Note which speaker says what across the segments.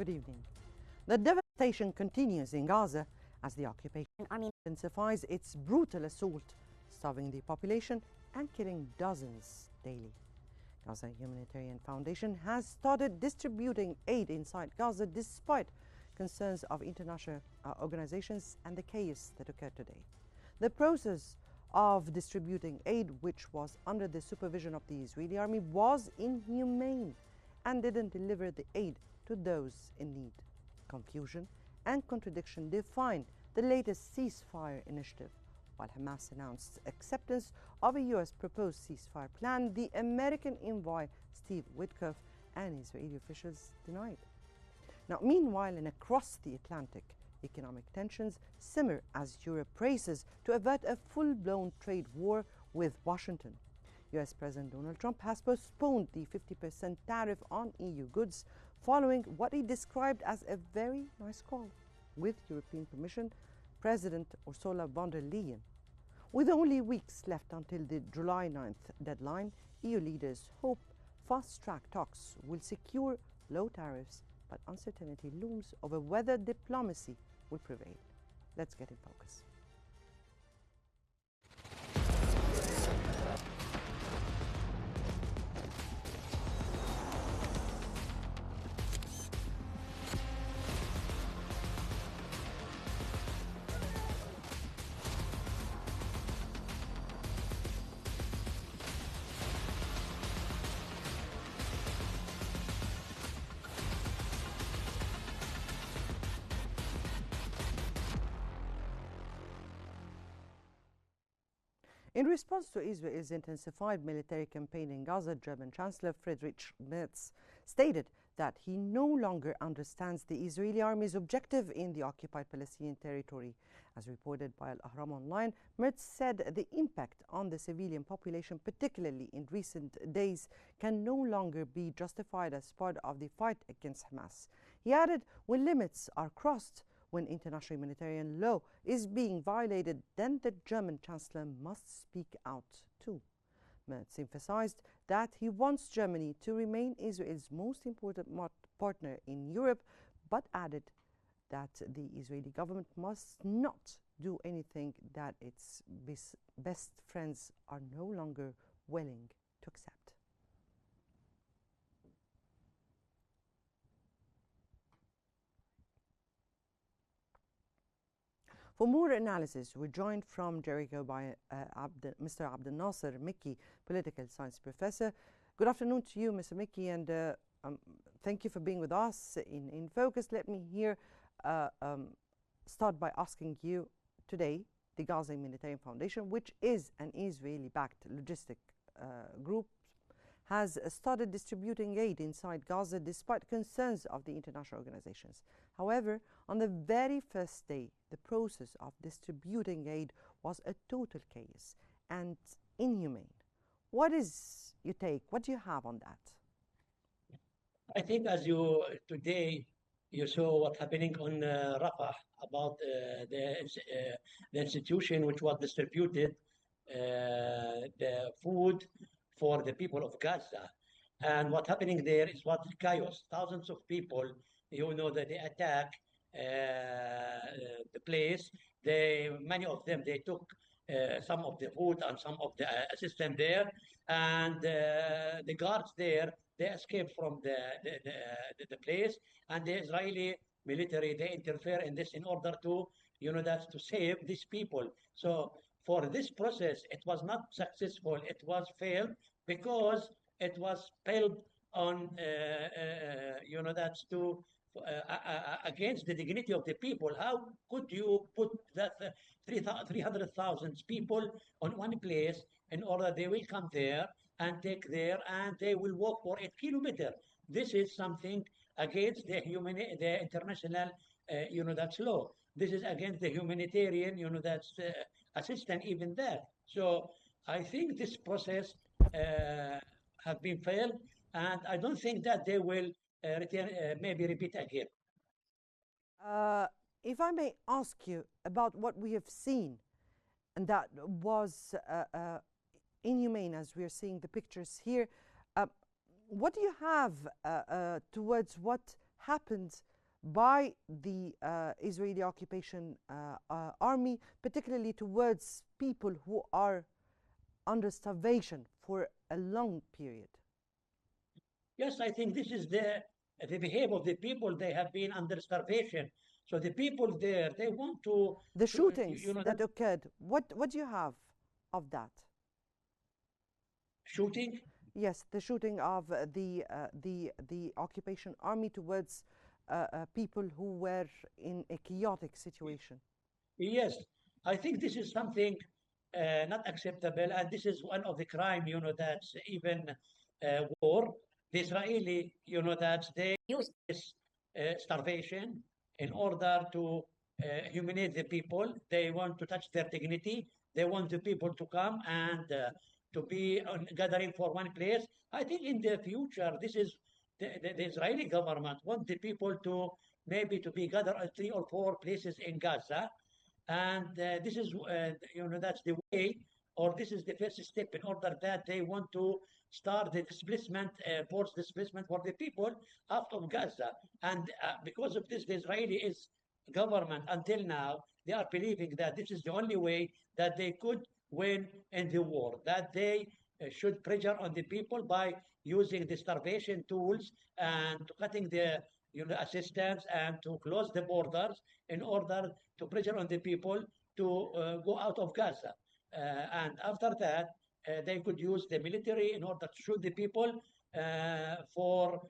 Speaker 1: Good evening. The devastation continues in Gaza as the occupation army intensifies its brutal assault, starving the population and killing dozens daily. Gaza Humanitarian Foundation has started distributing aid inside Gaza despite concerns of international organizations and the chaos that occurred today. The process of distributing aid, which was under the supervision of the Israeli army, was inhumane and didn't deliver the aid to those in need. Confusion and contradiction define the latest ceasefire initiative. While Hamas announced acceptance of a U.S. proposed ceasefire plan, the American envoy Steve Witkoff and Israeli officials denied. Now, meanwhile, and across the Atlantic, economic tensions simmer as Europe races to avert a full-blown trade war with Washington. U.S. President Donald Trump has postponed the 50% tariff on EU goods following what he described as a very nice call with European Commission President Ursula von der Leyen. With only weeks left until the July 9th deadline, EU leaders hope fast-track talks will secure low tariffs, but uncertainty looms over whether diplomacy will prevail. Let's get in focus. In response to Israel's intensified military campaign in Gaza, German Chancellor Friedrich Merz stated that he no longer understands the Israeli army's objective in the occupied Palestinian territory. As reported by Al Ahram Online, Merz said the impact on the civilian population, particularly in recent days, can no longer be justified as part of the fight against Hamas. He added, when limits are crossed, when international humanitarian law is being violated, then the German Chancellor must speak out too. Merz emphasized that he wants Germany to remain Israel's most important partner in Europe, but added that the Israeli government must not do anything that its best friends are no longer willing to accept. For more analysis, we're joined from Jericho by Mr. Abdel Nasser Mikki, political science professor. Good afternoon to you, Mr. Mikki, and thank you for being with us in Focus. Let me here start by asking you today, the Gaza Humanitarian Foundation, which is an Israeli-backed logistic group, has started distributing aid inside Gaza despite concerns of the international organizations. However, on the very first day, the process of distributing aid was a total chaos and inhumane. What is your take? What do you have on that?
Speaker 2: I think as today you saw what's happening on Rafah about the institution which was distributed the food for the people of Gaza. And what's happening there is what chaos. Thousands of people, that they attack the place. Many of them, they took some of the food and some of the assistance there. And the guards there, they escaped from the place. And the Israeli military, they interfere in this in order to, to save these people. So for this process, it was not successful. It was failed because it was built on, that's to against the dignity of the people. How could you put that 300,000 people on one place in order they will come there and take there and they will walk for 8 kilometers? This is something against the international, that's law. This is against the humanitarian, that's assistance even there. So I think this process have been failed, and I don't think that they will maybe repeat again.
Speaker 1: If I may ask you about what we have seen, and that was inhumane as we are seeing the pictures here, what do you have towards what happened by the Israeli occupation army, particularly towards people who are under starvation for a long period?
Speaker 2: Yes, I think this is the behavior of the people. They have been under starvation. So the people there, they want
Speaker 1: The
Speaker 2: to
Speaker 1: shootings that occurred, what do you have of that?
Speaker 2: shooting.
Speaker 1: Yes, the shooting of the occupation army towards people who were in a chaotic situation.
Speaker 2: Yes, I think this is something not acceptable, and this is one of the crime, that's even war. The Israeli, that they use this starvation in order to humiliate the people. They want to touch their dignity. They want the people to come and to be gathering for one place. I think in the future, this is the Israeli government want the people to maybe to be gathered at 3 or 4 places in Gaza, and this is that's the way, or this is the first step in order that they want to start the displacement, forced displacement for the people out of Gaza. And because of this, the Israeli is government until now, they are believing that this is the only way that they could win in the war, that they should pressure on the people by using the starvation tools and cutting the assistance and to close the borders in order to pressure on the people to go out of Gaza. And after that, they could use the military in order to shoot the people for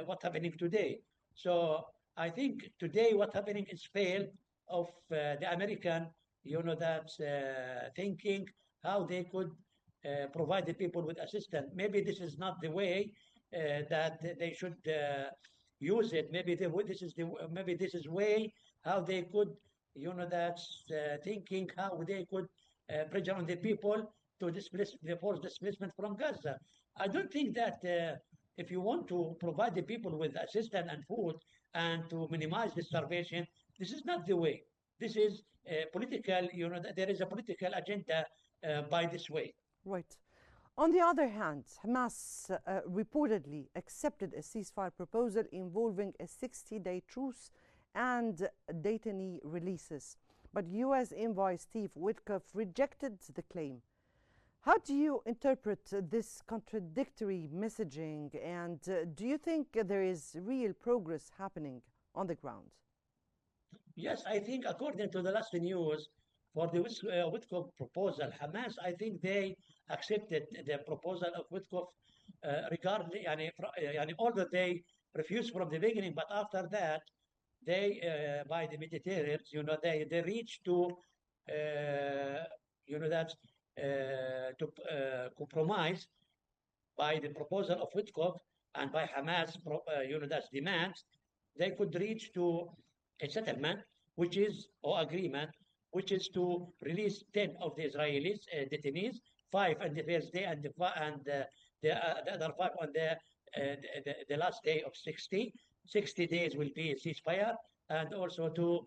Speaker 2: what's happening today. So I think today what's happening is fail of the American, that's thinking how they could provide the people with assistance. Maybe this is not the way that they should use it. Maybe this is way how they could, that's thinking how they could pressure on the people to displace the forced displacement from Gaza. I don't think that if you want to provide the people with assistance and food and to minimize the starvation, this is not the way. This is political, there is a political agenda by this way.
Speaker 1: Right. On the other hand, Hamas reportedly accepted a ceasefire proposal involving a 60-day truce and detainee releases. But U.S. envoy Steve Witkoff rejected the claim. How do you interpret this contradictory messaging, and do you think there is real progress happening on the ground?
Speaker 2: Yes, I think according to the last news for the Witkoff proposal, Hamas, I think they accepted the proposal of Witkoff regarding, although they refused from the beginning, but after that, they, by the Mediterranean, they reached to, that to compromise by the proposal of Witkoff and by Hamas, that's demands, they could reach to a settlement, which is, or agreement, which is to release 10 of the Israelis detainees, 5 on the first day, and the other 5 on the last day of 60. 60 days will be a ceasefire, and also to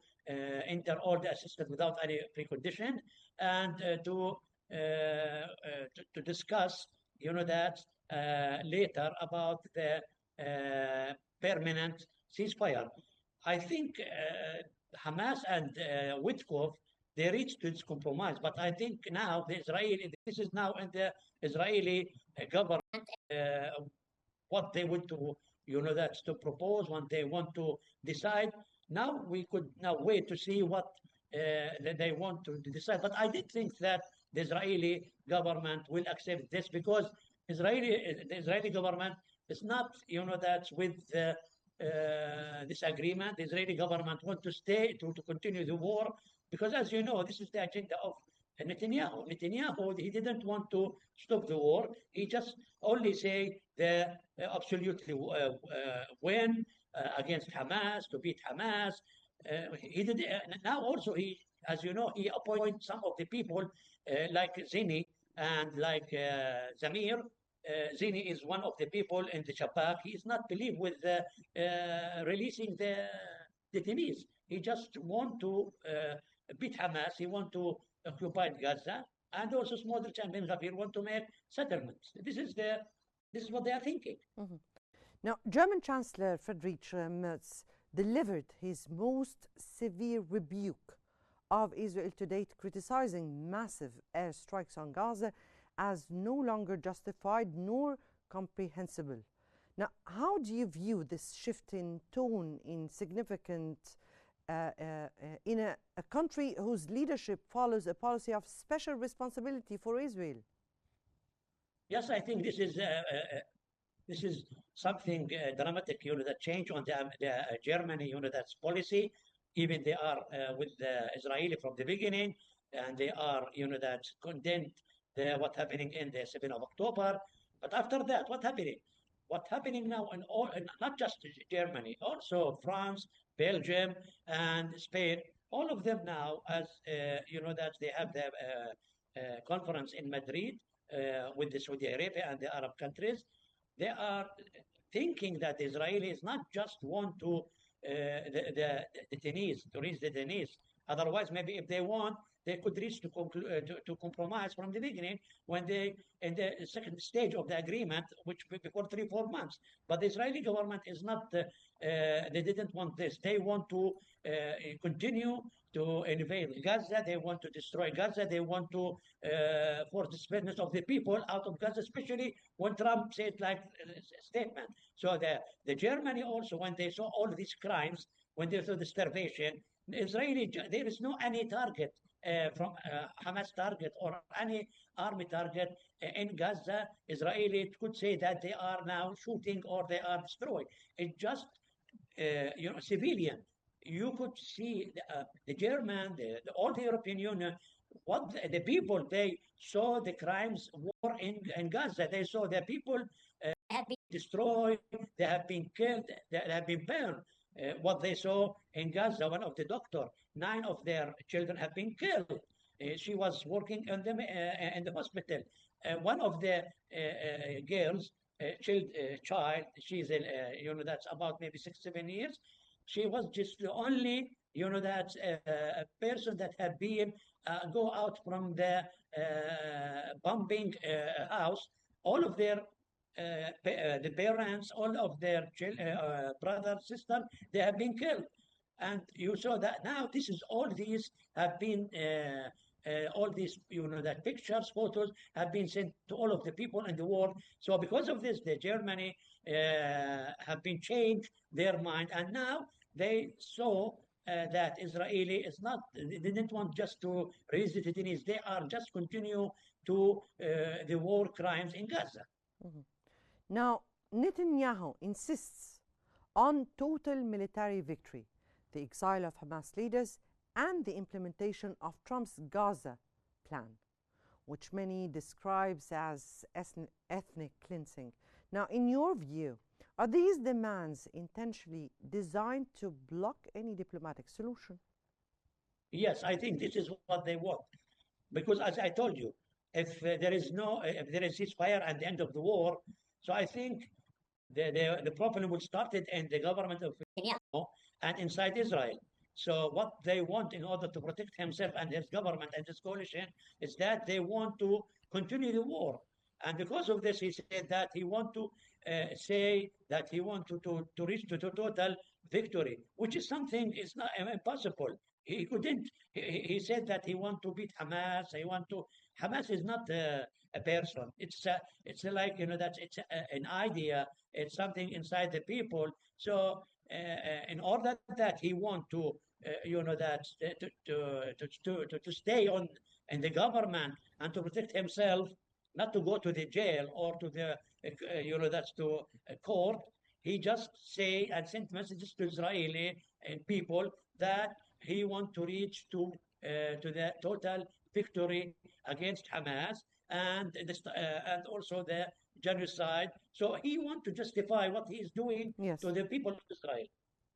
Speaker 2: enter all the assistance without any precondition, and to discuss, that later about the permanent ceasefire. I think Hamas and Witkoff, they reached this compromise, but I think now this is now in the Israeli government, what they want to, that's to propose, what they want to decide. Now we could now wait to see what they want to decide. But I did think that the Israeli government will accept this because the Israeli government is not, that's with this agreement. The Israeli government want to stay to continue the war because, as you know, this is the agenda of Netanyahu. Netanyahu, he didn't want to stop the war. He just only say the absolutely win against Hamas, to beat Hamas. He did now also he, as you know, he appointed some of the people like Zini and like Zamir. Zini is one of the people in the Shabak. He is not believed with releasing the detainees. He just want to beat Hamas. He want to occupy Gaza, and also Smotrich and Ben Gvir want to make settlements. This is what they are thinking.
Speaker 1: Mm-hmm. Now, German Chancellor Friedrich Merz delivered his most severe rebuke of Israel to date, criticizing massive airstrikes on Gaza as no longer justified nor comprehensible. Now, how do you view this shift in tone in significant in a country whose leadership follows a policy of special responsibility for Israel?
Speaker 2: Yes, I think this is something dramatic. The change on the Germany, that's policy. Even they are with the Israeli from the beginning, and they are, that condemned what happening in the 7th of October. But after that, what happening? What's happening now in not just Germany, also France, Belgium, and Spain. All of them now, as that they have the conference in Madrid with the Saudi Arabia and the Arab countries. They are thinking that the Israelis not just want to the Denise, to reach the Denise. Otherwise, maybe if they want, they could reach to compromise from the beginning when they in the second stage of the agreement, which before 3-4 months. But the Israeli government is not. They didn't want this. They want to continue to invade Gaza. They want to destroy Gaza. They want to force the spreadness of the people out of Gaza, especially when Trump said like statement. So the Germany also, when they saw all these crimes, when they saw the starvation, Israeli, there is no any target from Hamas target or any army target in Gaza. Israeli could say that they are now shooting or they are destroyed. It's just civilian. You could see the German, all the European Union, what the people, they saw the crimes war in Gaza. They saw the people have been destroyed, they have been killed, they have been burned. What they saw in Gaza, one of the doctor, 9 of their children have been killed. She was working in the hospital. One of the girls, child, she's that's about maybe 6-7 years. She was just the only, that a person that had been go out from the bombing house. All of their the parents, all of their brothers, sisters, they have been killed. And you saw that now this is all these have been all these that pictures, photos have been sent to all of the people in the world. So because of this, the Germany have been changed their mind, and now they saw that Israeli is not. They didn't want just to raise the Denise. They are just continue to the war crimes in Gaza.
Speaker 1: Mm-hmm. Now, Netanyahu insists on total military victory, the exile of Hamas leaders, and the implementation of Trump's Gaza plan, which many describes as ethnic cleansing. Now, in your view, are these demands intentionally designed to block any diplomatic solution?
Speaker 2: Yes, I think this is what they want. Because as I told you, if there is ceasefire and the end of the war, so I think the problem will start in the government of Netanyahu and inside Israel. So what they want in order to protect himself and his government and his coalition is that they want to continue the war. And because of this, he said that he want to say that he want to reach to total victory, which is something is not impossible. He couldn't. He said that he want to beat Hamas. Hamas is not a person. It's like that it's an idea. It's something inside the people. So in order that he want to that to stay on in the government and to protect himself, not to go to the jail or to the that's to a court. He just say and sent messages to Israeli and people that he want to reach to the total victory against Hamas and also the genocide. So he want to justify what he is doing to the people of Israel.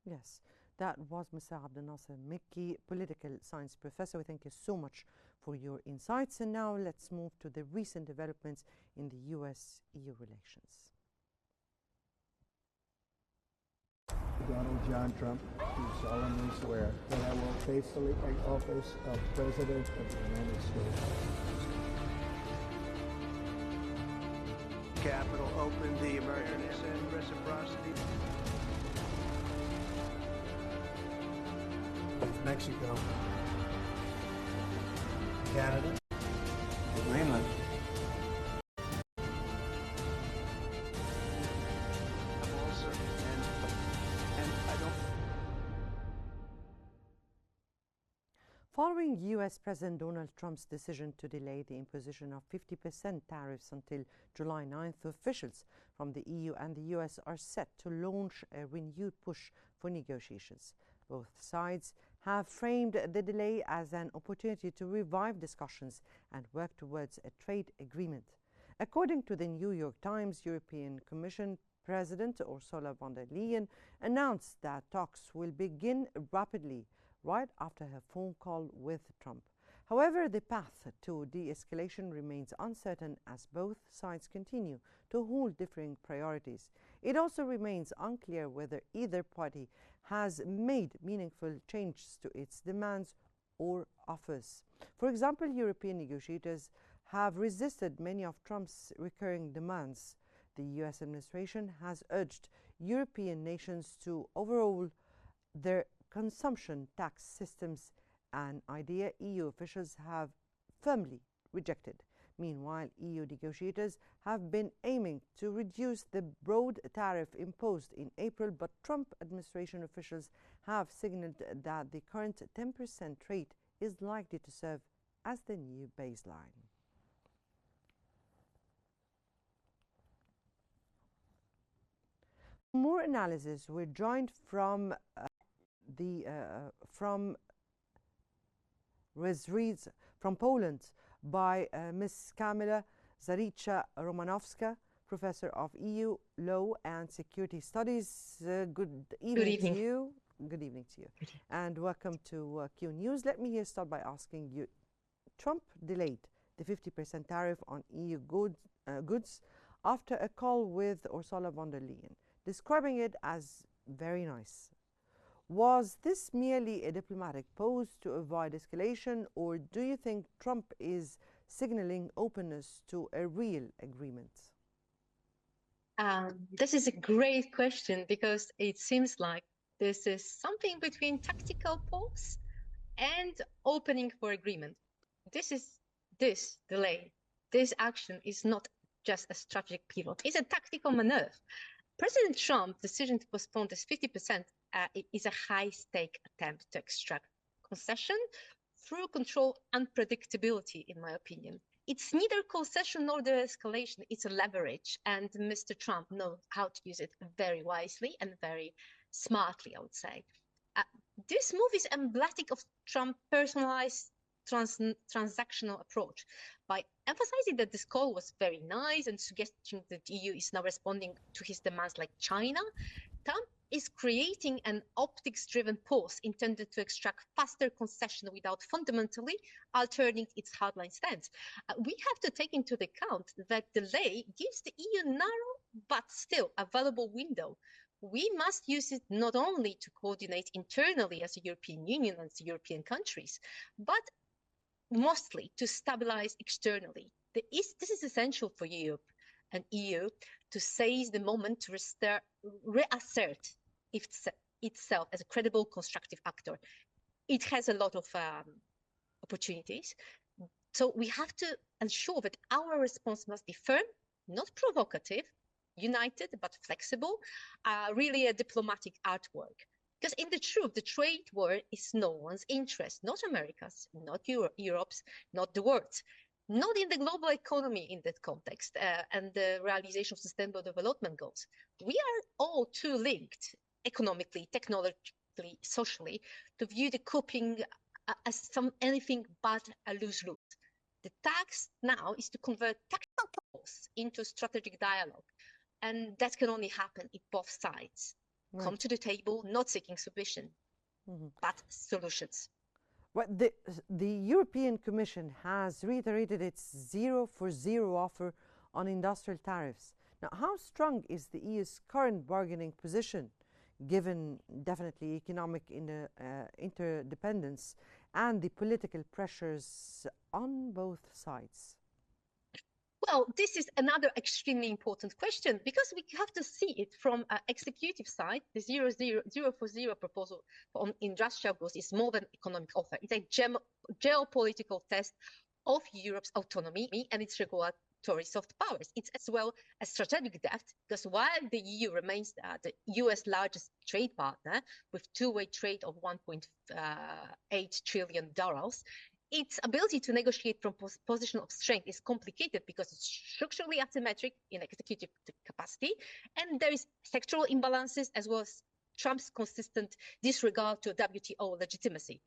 Speaker 1: Yes, that was Mr. Abdel Nasser Mekki, political science professor. We thank you so much for your insights. And now let's move to the recent developments in the US-EU relations.
Speaker 3: Donald John Trump, do solemnly swear that I will faithfully take office of President of the United States.
Speaker 4: Capitol open, the emergency and reciprocity.
Speaker 3: Mexico, Canada,
Speaker 4: Greenland.
Speaker 1: Following U.S. President Donald Trump's decision to delay the imposition of 50% tariffs until July 9th, officials from the EU and the U.S. are set to launch a renewed push for negotiations. Both sides have framed the delay as an opportunity to revive discussions and work towards a trade agreement. According to the New York Times, European Commission President Ursula von der Leyen announced that talks will begin rapidly right after her phone call with Trump. However, the path to de-escalation remains uncertain as both sides continue to hold differing priorities. It also remains unclear whether either party has made meaningful changes to its demands or offers. For example, European negotiators have resisted many of Trump's recurring demands. The U.S. administration has urged European nations to overhaul their consumption tax systems, an idea EU officials have firmly rejected. Meanwhile, EU negotiators have been aiming to reduce the broad tariff imposed in April, but Trump administration officials have signaled that the current 10% rate is likely to serve as the new baseline. For more analysis, we're joined from Poland by Ms. Kamila Zarycia-Romanowska, Professor of EU Law and Security Studies. Good evening to you. Good evening to you. And welcome to Qnews. Let me here start by asking you, Trump delayed the 50% tariff on EU goods after a call with Ursula von der Leyen, describing it as very nice. Was this merely a diplomatic pose to avoid escalation, or do you think Trump is signaling openness to a real agreement?
Speaker 5: This is a great question because it seems like this is something between tactical pause and opening for agreement. This delay, this action is not just a strategic pivot, it's a tactical maneuver. President Trump's decision to postpone this 50% is a high-stake attempt to extract concession through control and predictability, in my opinion. It's neither concession nor de-escalation, it's a leverage, and Mr. Trump knows how to use it very wisely and very smartly, I would say. This move is emblematic of Trump's personalized transactional approach. By emphasizing that this call was very nice and suggesting that the EU is now responding to his demands like China, Trump is creating an optics-driven pause intended to extract faster concession without fundamentally altering its hardline stance. We have to take into account that delay gives the EU narrow but still available window. We must use it not only to coordinate internally as a European Union and as European countries, but mostly to stabilize externally. This is essential for Europe and EU to seize the moment to reassert itself as a credible, constructive actor. It has a lot of opportunities. So we have to ensure that our response must be firm, not provocative, united but flexible, really a diplomatic artwork. Because in the truth, the trade war is no one's interest, not America's, not Europe's, not the world's, not in the global economy in that context and the realization of sustainable development goals. We are all too linked economically, technologically, socially, to view the coping as anything but a lose-lose. The task now is to convert tactical calls into strategic dialogue. And that can only happen if both sides come to the table, not seeking submission, but solutions.
Speaker 1: Well, the European Commission has reiterated its 0 for 0 offer on industrial tariffs. Now, how strong is the EU's current bargaining position, given definitely economic interdependence and the political pressures on both sides?
Speaker 5: Well, this is another extremely important question because we have to see it from an executive side. The 040 proposal on industrial growth is more than economic offer. It's a geopolitical test of Europe's autonomy and its regulatory soft powers. It's as well a strategic depth because while the EU remains the US largest trade partner with two-way trade of $1.8 trillion, its ability to negotiate from position of strength is complicated because it's structurally asymmetric in executive capacity, and there is sectoral imbalances as well as Trump's consistent disregard to WTO legitimacy.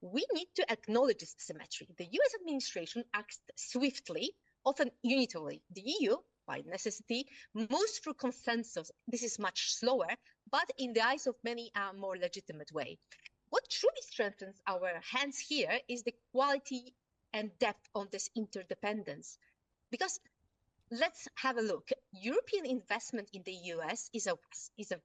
Speaker 5: We need to acknowledge this asymmetry. The US administration acts swiftly, often unilaterally. The EU, by necessity, moves through consensus. This is much slower, but in the eyes of many, a more legitimate way. What truly strengthens our hands here is the quality and depth of this interdependence. Because let's have a look. European investment in the US is a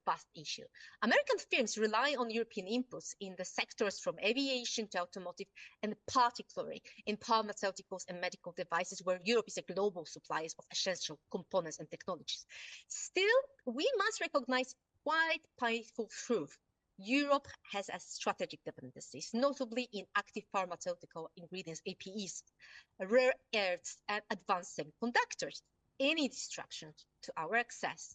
Speaker 5: vast issue. American firms rely on European inputs in the sectors from aviation to automotive, and particularly in pharmaceuticals and medical devices, where Europe is a global supplier of essential components and technologies. Still, we must recognize quite painful truth. Europe has a strategic dependencies, notably in active pharmaceutical ingredients, APEs, rare earths, and advanced semiconductors. Any disruption to our access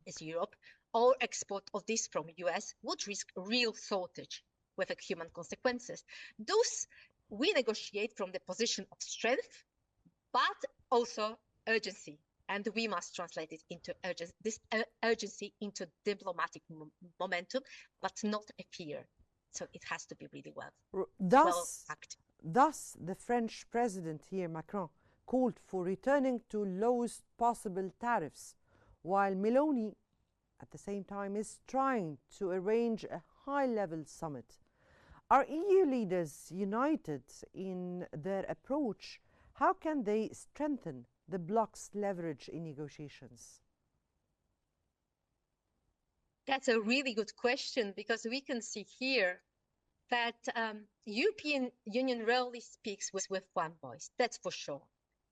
Speaker 5: as Europe or export of this from US would risk real shortage with human consequences. Thus, we negotiate from the position of strength, but also urgency. And we must translate it into urgency into diplomatic momentum, but not a fear. So it has to be really well acted.
Speaker 1: Thus, the French president here, Macron, called for returning to lowest possible tariffs, while Meloni, at the same time, is trying to arrange a high-level summit. Are EU leaders united in their approach? How can they strengthen the bloc's leverage in negotiations?
Speaker 5: That's a really good question, because we can see here that European Union rarely speaks with one voice, that's for sure.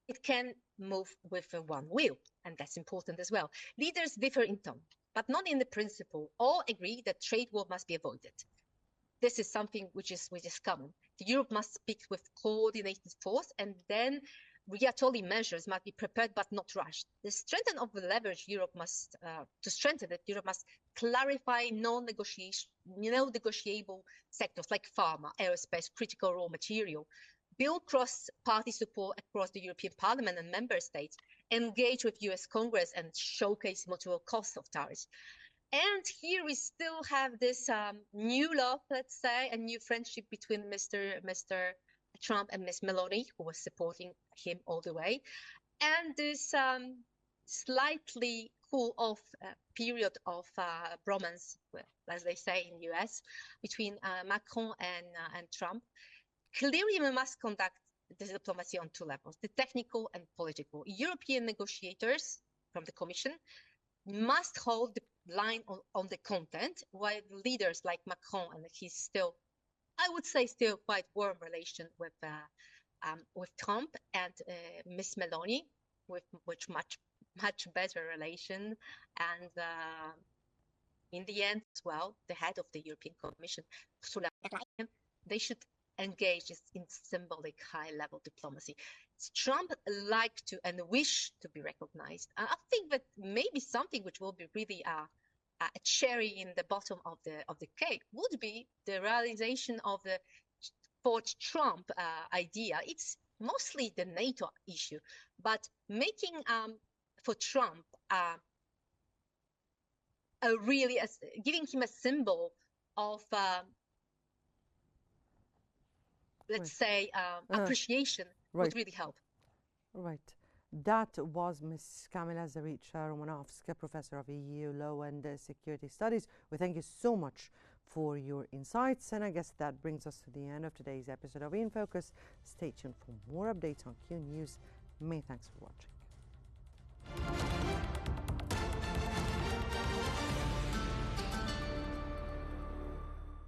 Speaker 5: It can move with one will, and that's important as well. Leaders differ in tone, but not in the principle. All agree that trade war must be avoided. This is something which is common. Europe must speak with coordinated force, and then retaliatory measures must be prepared but not rushed. The strengthening of the leverage Europe must, to strengthen it, Europe must clarify non-negotiable sectors like pharma, aerospace, critical raw material, build cross-party support across the European Parliament and member states, engage with US Congress and showcase mutual cost of tariffs. And here we still have this new love, let's say, a new friendship between Mr. Trump and Ms. Meloni, who was supporting him all the way, and this slightly cool-off period of bromance, as they say in the US, between Macron and Trump. Clearly, we must conduct this diplomacy on two levels, the technical and political. European negotiators from the Commission must hold the line on the content, while leaders like Macron, and he's still, I would say, still quite warm relation with Trump, and Miss Meloni with much better relation, and in the end as well, the head of the European Commission, they should engage in symbolic high-level diplomacy. Trump like to and wish to be recognized. I think that maybe something which will be really a cherry in the bottom of the cake would be the realization of the for Trump idea. It's mostly the NATO issue, but making for Trump giving him a symbol of let's say appreciation would really help.
Speaker 1: Right. That was Ms. Kamila Zaricha-Romanovska, Professor of EU Law and Security Studies. We thank you so much for your insights, and I guess that brings us to the end of today's episode of In Focus. Stay tuned for more updates on Qnews. Many thanks for watching.